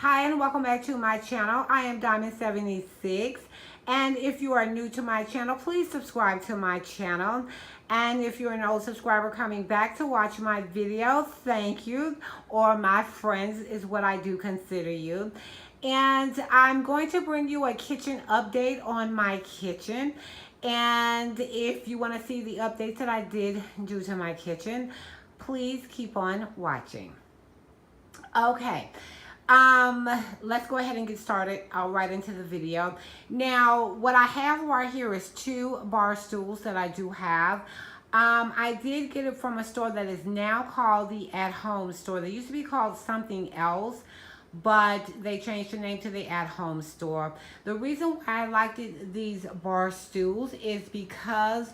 Hi and welcome back to my channel. I am Diamond76, and if you are new to my channel, please subscribe to my channel. And if you're an old subscriber coming back to watch my videos, thank you, or my friends is what I do consider you. And I'm going to bring you a kitchen update on my kitchen. And if you want to see the updates that I did do to my kitchen, please keep on watching. Okay. Let's go ahead and get started. I'll right into the video. Now, what I have right here is two bar stools that I do have. I did get it from a store that is now called the At Home store. They used to be called something else, but they changed the name to the At Home store. The reason why I liked these bar stools is because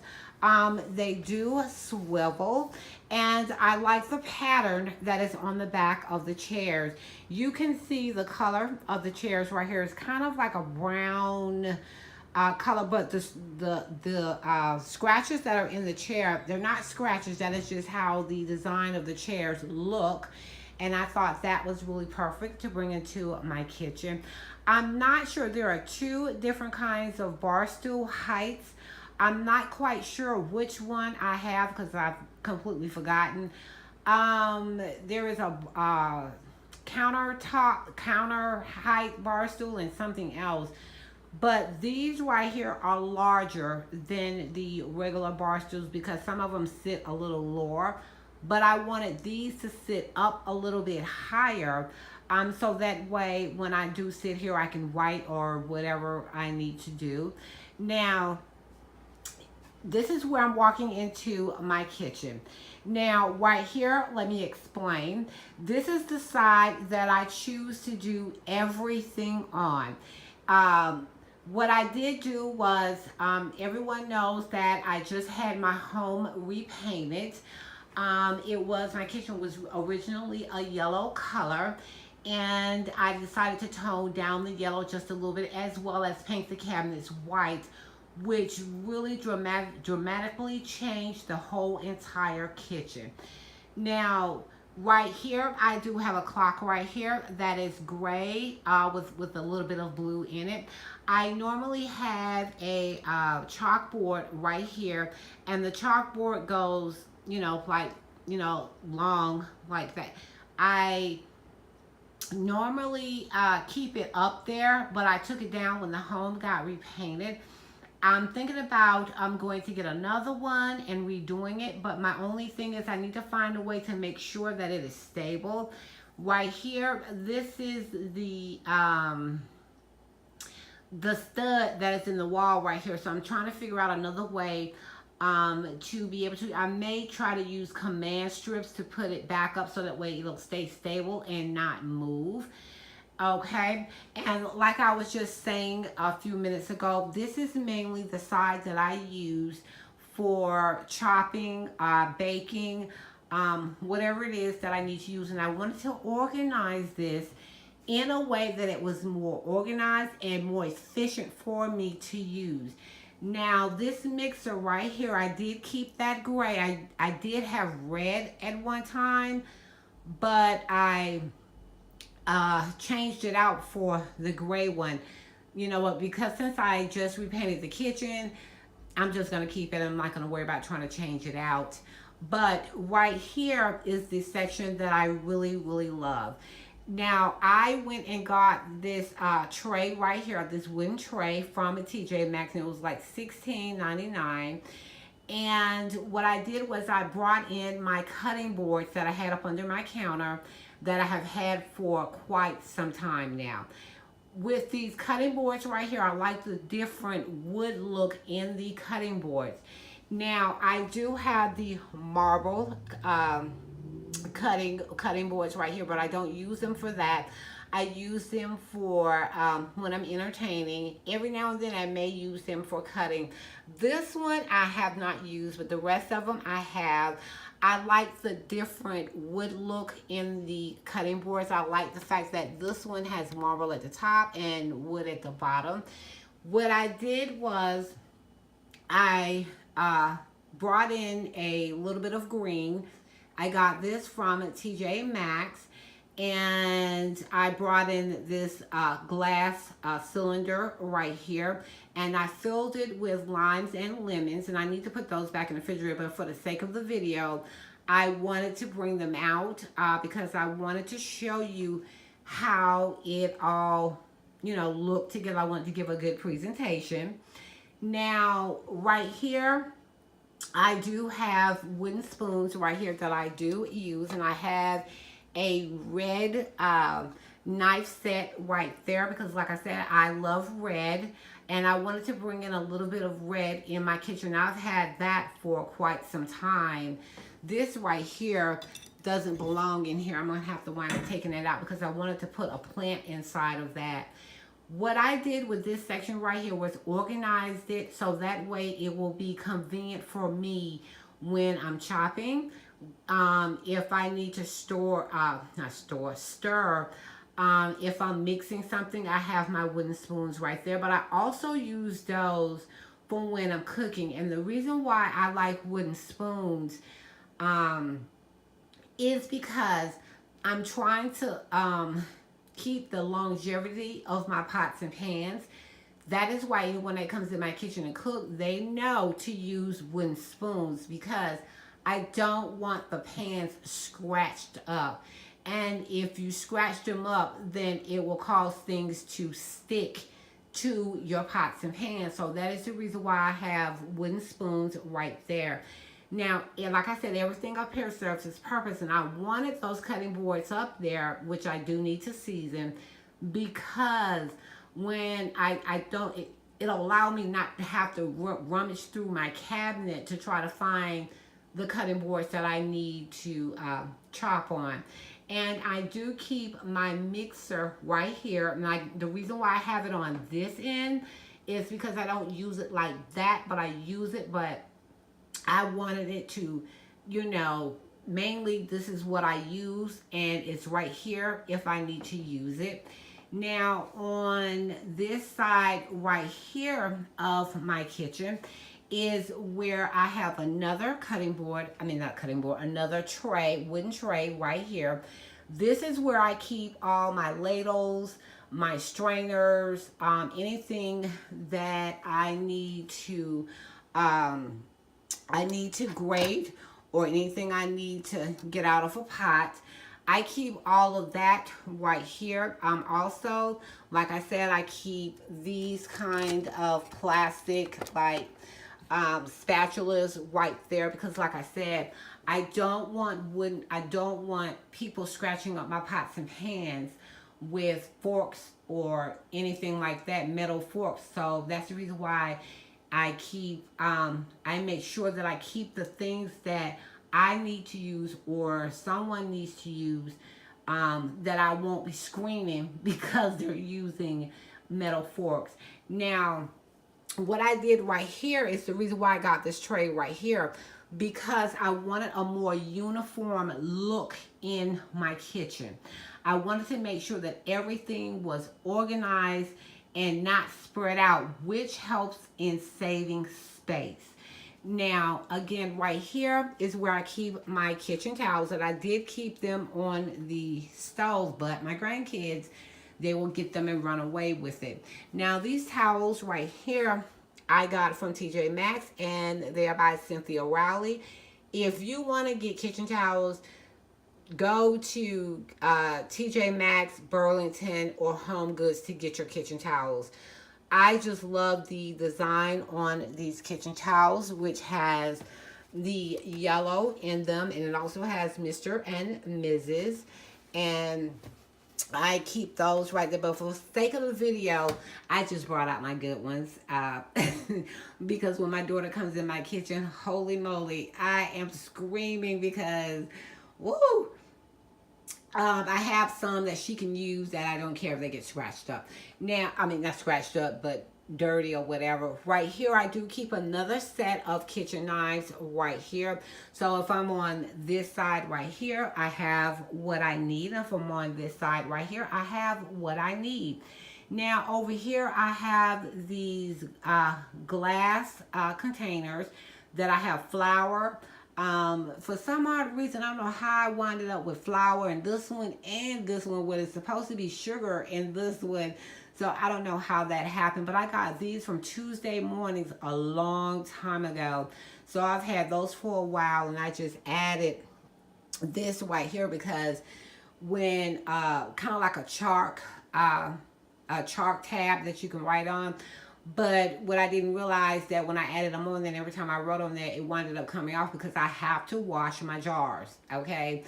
they do swivel, and I like the pattern that is on the back of the chairs. You can see the color of the chairs right here. It's kind of like a brown color, but the scratches that are in the chair, they're not scratches. That is just how the design of the chairs look. And I thought that was really perfect to bring into my kitchen. I'm not sure. There are two different kinds of bar stool heights. I'm not quite sure which one I have because I've completely forgotten. There is a counter height bar stool and something else. But these right here are larger than the regular bar stools because some of them sit a little lower. But I wanted these to sit up a little bit higher, so that way when I do sit here I can write or whatever I need to do. Now, this is where I'm walking into my kitchen. Now, right here, let me explain. This is the side that I choose to do everything on. What I did do was, everyone knows that I just had my home repainted. My kitchen was originally a yellow color, and I decided to tone down the yellow just a little bit, as well as paint the cabinets white, which really dramatically changed the whole entire kitchen. Now, right here, I do have a clock right here that is gray with a little bit of blue in it. I normally have a chalkboard right here, and the chalkboard goes, long like that. I normally keep it up there, but I took it down when the home got repainted. I'm thinking about I'm going to get another one and redoing it, but my only thing is I need to find a way to make sure that it is stable. Right here, this is the stud that is in the wall right here, so I'm trying to figure out another way to be able to. I may try to use command strips to put it back up so that way it'll stay stable and not move. Okay, and like I was just saying a few minutes ago, this is mainly the side that I use for chopping, baking, whatever it is that I need to use. And I wanted to organize this in a way that it was more organized and more efficient for me to use. Now, this mixer right here, I did keep that gray. I did have red at one time, but I changed it out for the gray one. You know what? Because since I just repainted the kitchen, I'm just going to keep it. I'm not going to worry about trying to change it out. But right here is the section that I really, really love. Now, I went and got this tray right here, this wooden tray from a TJ Maxx, and it was like $16.99. And what I did was I brought in my cutting boards that I had up under my counter that I have had for quite some time now. With these cutting boards right here, I like the different wood look in the cutting boards. Now, I do have the marble cutting boards right here, but I don't use them for that. I use them for when I'm entertaining. Every now and then I may use them for cutting. This one I have not used, but the rest of them I have. I like the different wood look in the cutting boards. I like the fact that this one has marble at the top and wood at the bottom. What I did was I brought in a little bit of green. I got this from TJ Maxx, and I brought in this glass cylinder right here, and I filled it with limes and lemons, and I need to put those back in the refrigerator, but for the sake of the video, I wanted to bring them out because I wanted to show you how it all, you know, looked together. I wanted to give a good presentation. Now, right here, I do have wooden spoons right here that I do use, and I have a red knife set right there because, like I said, I love red, and I wanted to bring in a little bit of red in my kitchen. I've had that for quite some time. This right here doesn't belong in here. I'm gonna have to wind up taking it out because I wanted to put a plant inside of that. What I did with this section right here was organized it so that way it will be convenient for me when I'm chopping. If I need to stir, if I'm mixing something, I have my wooden spoons right there. But I also use those for when I'm cooking. And the reason why I like wooden spoons is because I'm trying to keep the longevity of my pots and pans. That is why when it comes to my kitchen and cook, they know to use wooden spoons because I don't want the pans scratched up. And if you scratch them up, then it will cause things to stick to your pots and pans. So that is the reason why I have wooden spoons right there. Now, like I said, everything up here serves its purpose, and I wanted those cutting boards up there, which I do need to season, because when I don't, it'll allow me not to have to rummage through my cabinet to try to find the cutting boards that I need to chop on. And I do keep my mixer right here, and the reason why I have it on this end is because I don't use it like that, but I use it, but I wanted it to, you know, mainly this is what I use, and it's right here if I need to use it. Now, on this side right here of my kitchen is where I have another cutting board, another tray, wooden tray right here. This is where I keep all my ladles, my strainers, anything that I need to grate, or anything I need to get out of a pot. I keep all of that right here. Also, like I said, I keep these kind of plastic like spatulas right there because, like I said, I don't want people scratching up my pots and pans with forks or anything like that, metal forks. So that's the reason why I keep, I make sure that I keep the things that I need to use or someone needs to use, that I won't be screaming because they're using metal forks. Now, what I did right here is the reason why I got this tray right here, because I wanted a more uniform look in my kitchen. I wanted to make sure that everything was organized and not spread out, which helps in saving space. Now, again, right here is where I keep my kitchen towels, and I did keep them on the stove, but my grandkids, they will get them and run away with it. Now, these towels right here, I got from TJ Maxx, and they are by Cynthia Rowley. If you want to get kitchen towels, go to TJ Maxx, Burlington, or Home Goods to get your kitchen towels. I just love the design on these kitchen towels, which has the yellow in them, and it also has Mr. and Mrs. And I keep those right there, but for the sake of the video, I just brought out my good ones because when my daughter comes in my kitchen, holy moly, I am screaming because, woo! I have some that she can use that I don't care if they get scratched up. Now, I mean, not scratched up, but dirty or whatever. Right here, I do keep another set of kitchen knives right here. So if I'm on this side right here, I have what I need. If I'm on this side right here, I have what I need. Now, over here, I have these glass containers that I have flour, For some odd reason, I don't know how I winded up with flour in this one and this one, where it's supposed to be sugar in this one. So I don't know how that happened, but I got these from Tuesday mornings a long time ago. So I've had those for a while, and I just added this right here because when kind of like a chalk tab that you can write on. But what I didn't realize, that when I added them on, then every time I wrote on there, it winded up coming off because I have to wash my jars, okay,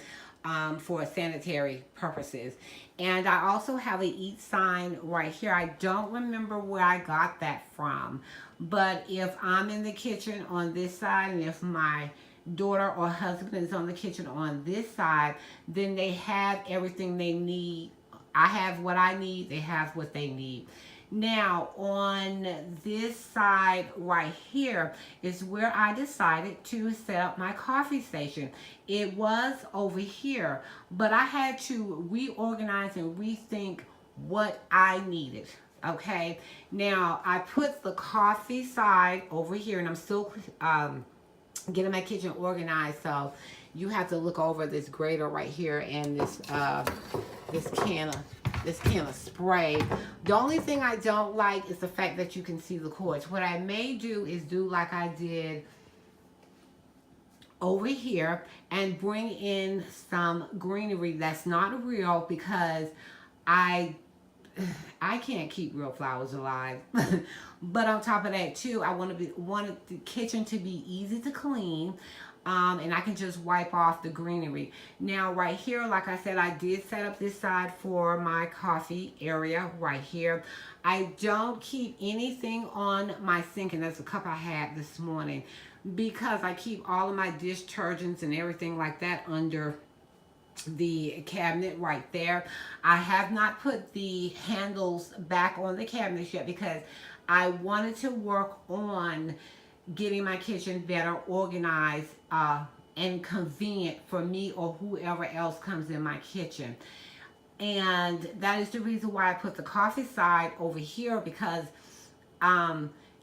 for sanitary purposes. And I also have a eat sign right here. I don't remember where I got that from, but if I'm in the kitchen on this side, and if my daughter or husband is on the kitchen on this side, then they have everything they need. I have what I need, they have what they need. Now, on this side right here is where I decided to set up my coffee station. It was over here, but I had to reorganize and rethink what I needed. Okay, now I put the coffee side over here, and I'm still getting my kitchen organized. So you have to look over this grater right here, and this can of spray. The only thing I don't like is the fact that you can see the cords. What I may do is do like I did over here and bring in some greenery that's not real, because I can't keep real flowers alive. But on top of that too, I wanted the kitchen to be easy to clean. And I can just wipe off the greenery. Now right here, like I said, I did set up this side for my coffee area right here. I don't keep anything on my sink, and that's a cup I had this morning, because I keep all of my dish detergents and everything like that under the cabinet right there. I have not put the handles back on the cabinets yet, because I wanted to work on getting my kitchen better organized and convenient for me or whoever else comes in my kitchen. And that is the reason why I put the coffee side over here, because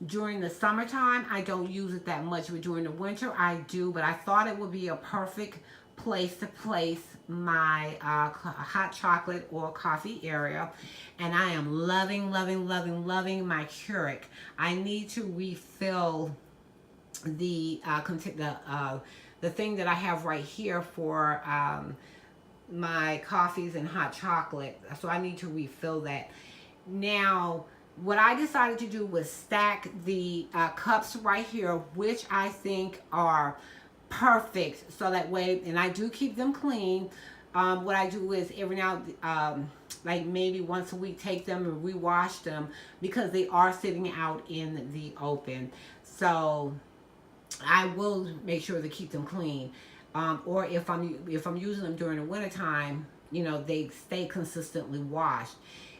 during the summertime I don't use it that much, but during the winter I do. But I thought it would be a perfect place to place my hot chocolate or coffee area. And I am loving my Keurig. I need to refill the thing that I have right here for my coffees and hot chocolate, so I need to refill that. Now what I decided to do was stack the cups right here, which I think are perfect, so that way, and I do keep them clean. What I do is every now like maybe once a week, take them and rewash them, because they are sitting out in the open. So I will make sure to keep them clean. Or if I'm using them during the winter time, you know, they stay consistently washed.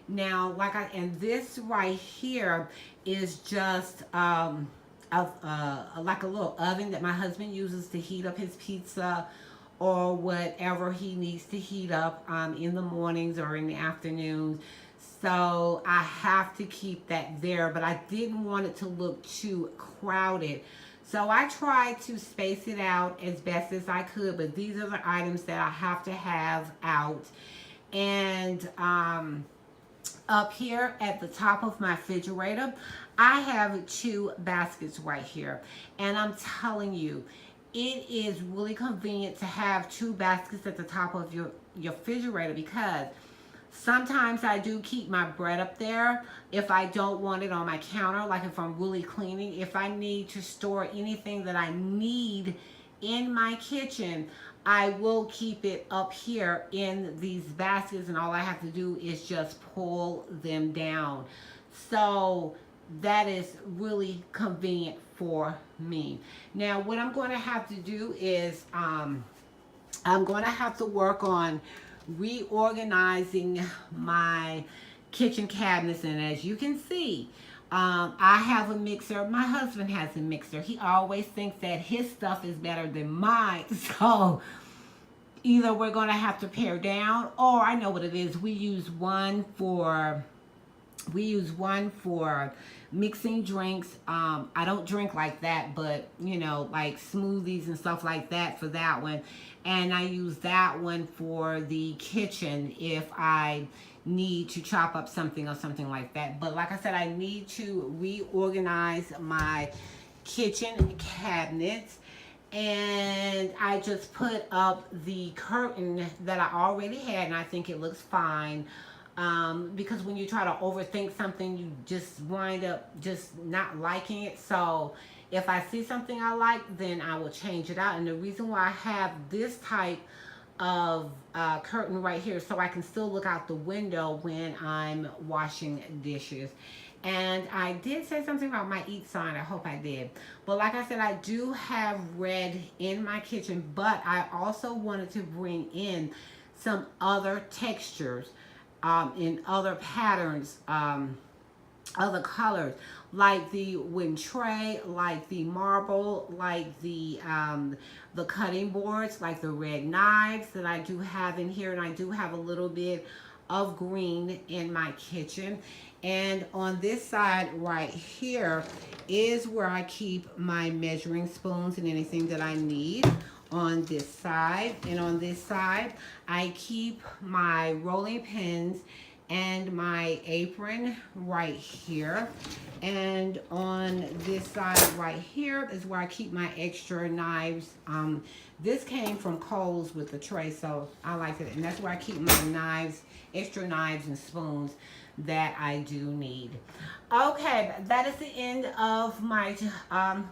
Now, and this right here is just like a little oven that my husband uses to heat up his pizza or whatever he needs to heat up in the mornings or in the afternoons. So I have to keep that there, but I didn't want it to look too crowded. So I tried to space it out as best as I could, but these are the items that I have to have out. And up here at the top of my refrigerator, I have 2 baskets right here. And I'm telling you, it is really convenient to have 2 baskets at the top of your refrigerator, because sometimes I do keep my bread up there if I don't want it on my counter, like if I'm really cleaning. If I need to store anything that I need in my kitchen, I will keep it up here in these baskets, and all I have to do is just pull them down. So that is really convenient for me. Now what I'm going to have to do is I'm going to have to work on reorganizing my kitchen cabinets. And as you can see, I have a mixer. My husband has a mixer. He always thinks that his stuff is better than mine. So either we're going to have to pare down, or I know what it is. We use one for We use one for mixing drinks. I don't drink like that, but you know, like smoothies and stuff like that for that one. And I use that one for the kitchen if I need to chop up something or something like that. But like I said, I need to reorganize my kitchen cabinets, and I just put up the curtain that I already had, and I think it looks fine. Because when you try to overthink something, you just wind up just not liking it. So if I see something I like, then I will change it out. And the reason why I have this type of curtain right here, so I can still look out the window when I'm washing dishes. And I did say something about my eat sign. I hope I did. But like I said, I do have red in my kitchen, but I also wanted to bring in some other textures, in other patterns, other colors, like the wooden tray, like the marble, like the cutting boards, like the red knives that I do have in here. And I do have a little bit of green in my kitchen. And on this side right here is where I keep my measuring spoons and anything that I need. On this side, and on this side I keep my rolling pins and my apron right here. And on this side right here is where I keep my extra knives. This came from Kohl's with the tray, so I like it. And that's where I keep my knives, extra knives and spoons that I do need. Okay, that is the end of my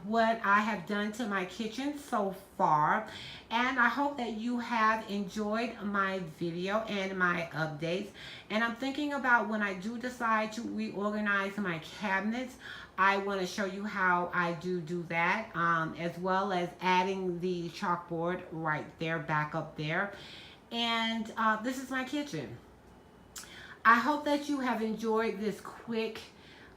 what I have done to my kitchen so far, and I hope that you have enjoyed my video and my updates. And I'm thinking about when I do decide to reorganize my cabinets, I want to show you how I do that, as well as adding the chalkboard right there, back up there. And this is my kitchen. I hope that you have enjoyed this quick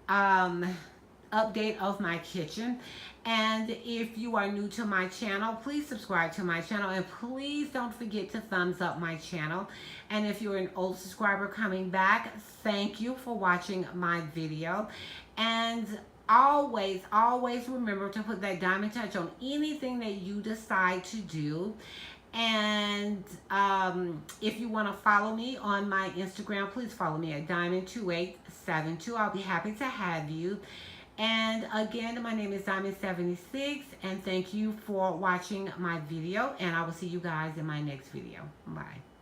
update of my kitchen. And if you are new to my channel, please subscribe to my channel, and please don't forget to thumbs up my channel. And if you're an old subscriber coming back, thank you for watching my video. And always remember to put that diamond touch on anything that you decide to do. And if you want to follow me on my Instagram, please follow me at Diamond7872. I'll be happy to have you. And again, my name is Diamond76, and thank you for watching my video, and I will see you guys in my next video. Bye.